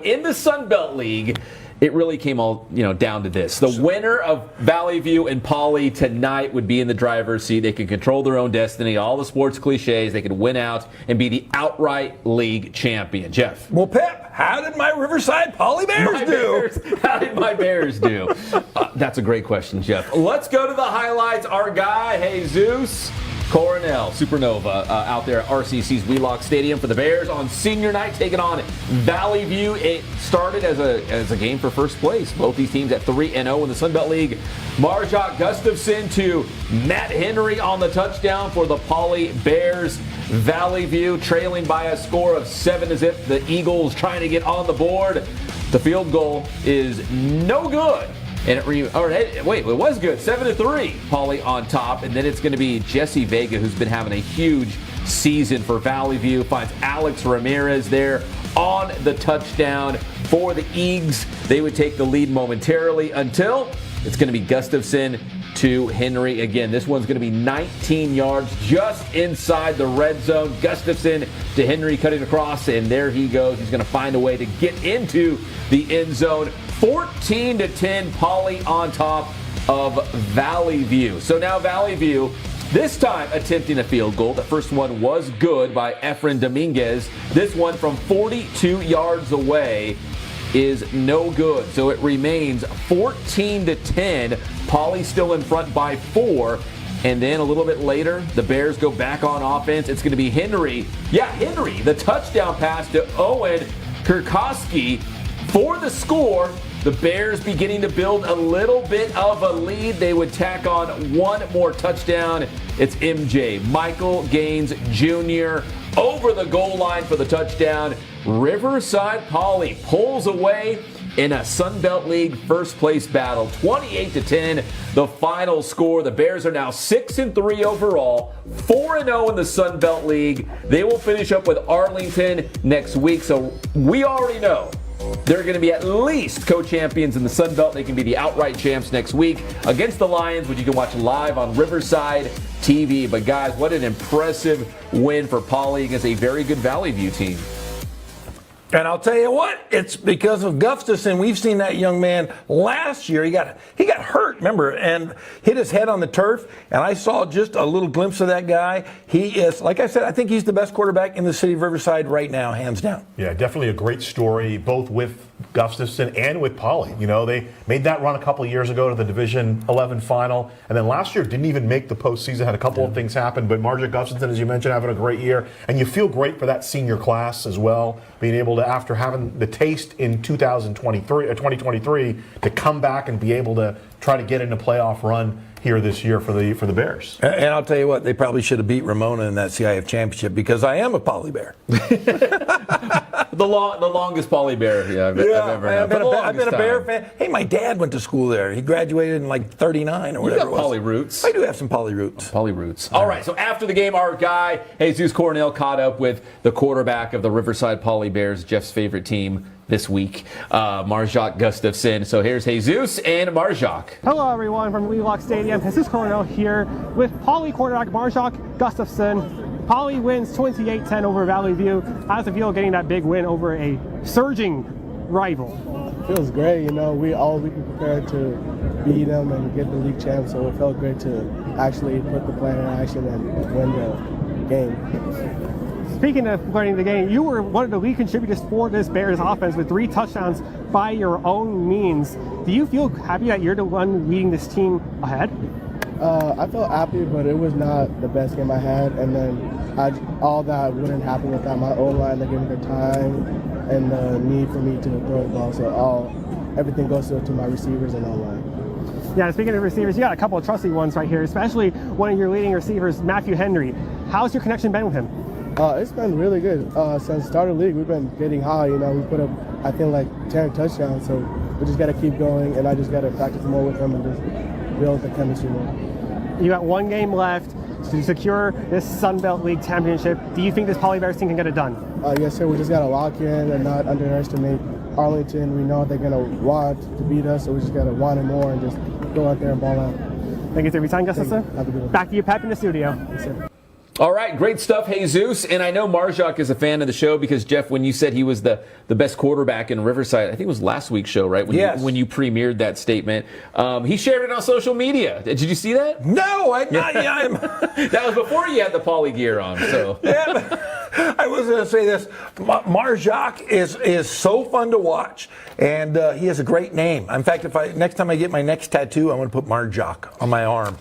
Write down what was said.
In the Sun Belt League, it really came all down to this. The winner of Valley View and Poly tonight would be in the driver's seat. They could control their own destiny, all the sports cliches. They could win out and be the outright league champion. Jeff. Well, Pep, how did my Riverside Poly Bears do? How did my Bears do? That's a great question, Jeff. Let's go to the highlights. Our guy, Jesus Coronel, Supernova, out there at RCC's Wheelock Stadium for the Bears on senior night, taking on Valley View. It started as a game for first place. Both these teams at 3-0 in the Sun Belt League. Marjok Gustafson to Matt Henry on the touchdown for the Poly Bears. Valley View trailing by a score of 7-0. The Eagles trying to get on the board. The field goal is no good. And it was good. 7-3, Poly on top. And then it's going to be Jesse Vega, who's been having a huge season for Valley View. Finds Alex Ramirez there on the touchdown for the Eags. They would take the lead momentarily until it's going to be Gustafson to Henry again. This one's going to be 19 yards just inside the red zone. Gustafson to Henry cutting across, and there he goes. He's going to find a way to get into the end zone. 14-10, Poly on top of Valley View. So now Valley View, this time attempting a field goal. The first one was good by Efren Dominguez. This one from 42 yards away is no good. So it remains 14-10. Poly still in front by 4. And then a little bit later, the Bears go back on offense. It's going to be Henry. Yeah, Henry, the touchdown pass to Owen Kurkowski for the score. The Bears beginning to build a little bit of a lead. They would tack on one more touchdown. It's MJ, Michael Gaines Jr. over the goal line for the touchdown. Riverside Poly pulls away in a Sun Belt League first place battle. 28-10, the final score. The Bears are now 6-3 overall, 4-0 in the Sun Belt League. They will finish up with Arlington next week. So we already know they're going to be at least co-champions in the Sun Belt. They can be the outright champs next week against the Lions, which you can watch live on Riverside TV. But guys, what an impressive win for Poly against a very good Valley View team. And I'll tell you what, it's because of Gustafson. We've seen that young man last year. He got hurt, remember, and hit his head on the turf. And I saw just a little glimpse of that guy. He is, like I said, I think he's the best quarterback in the city of Riverside right now, hands down. Yeah, definitely a great story, both with Gustafson and with Poly. You know, they made that run a couple of years ago to the Division 11 final, and then last year didn't even make the postseason. Had a couple of things happen, but Marjok Gustafson, as you mentioned, having a great year, and you feel great for that senior class as well, being able to, after having the taste in 2023, to come back and be able to try to get in a playoff run here this year for the Bears. And I'll tell you what, they probably should have beat Ramona in that CIF championship because I am a Poly Bear. The longest Poly Bear I've ever had. I've been a Bear fan. Hey, my dad went to school there. He graduated in like 39 or whatever it was. You got Poly roots. I do have some Poly roots. Poly roots. All right, so after the game, our guy, Jesus Coronel, caught up with the quarterback of the Riverside Poly Bears, Jeff's favorite team this week, Marjok Gustafson. So here's Jesus and Marjok. Hello everyone from Wheelock Stadium. Jesus Coronel here with Poly quarterback Marjok Gustafson. Poly wins 28-10 over Valley View. How does it feel getting that big win over a surging rival? Feels great, you know, we all week prepared to beat them and get the league champ, so it felt great to actually put the plan in action and win the game. Speaking of winning the game, you were one of the lead contributors for this Bears offense with 3 touchdowns by your own means. Do you feel happy that you're the one leading this team ahead? I felt happy, but it was not the best game I had, and then all that wouldn't happen without my O-line. They gave me the time and the need for me to throw the ball, so everything goes to my receivers and O-line. Yeah, speaking of receivers, you got a couple of trusty ones right here, especially one of your leading receivers, Matthew Henry. How's your connection been with him? It's been really good. Since the start of the league, we've been getting high. You know, we put up, I think, like 10 touchdowns, so we just got to keep going, and I just got to practice more with him and just build the chemistry more. You got 1 game left to secure this Sun Belt League championship. Do you think this Poly Bears team can get it done? Yes, sir. We just got to lock in and not underestimate Arlington. We know they're going to want to beat us, so we just got to want it more and just go out there and ball out. Thank you for your time, Gustafson. Have a good one. Back to you, Pep, in the studio. Yes, sir. All right, great stuff, Jesus. And I know Marjok is a fan of the show because, Jeff, when you said he was the best quarterback in Riverside, I think it was last week's show, right? Yes. When you premiered that statement. He shared it on social media. Did you see that? No, That was before you had the poly gear on. So yeah, but I was going to say this. Marjok is so fun to watch, and he has a great name. In fact, next time I get my next tattoo, I'm going to put Marjok on my arm.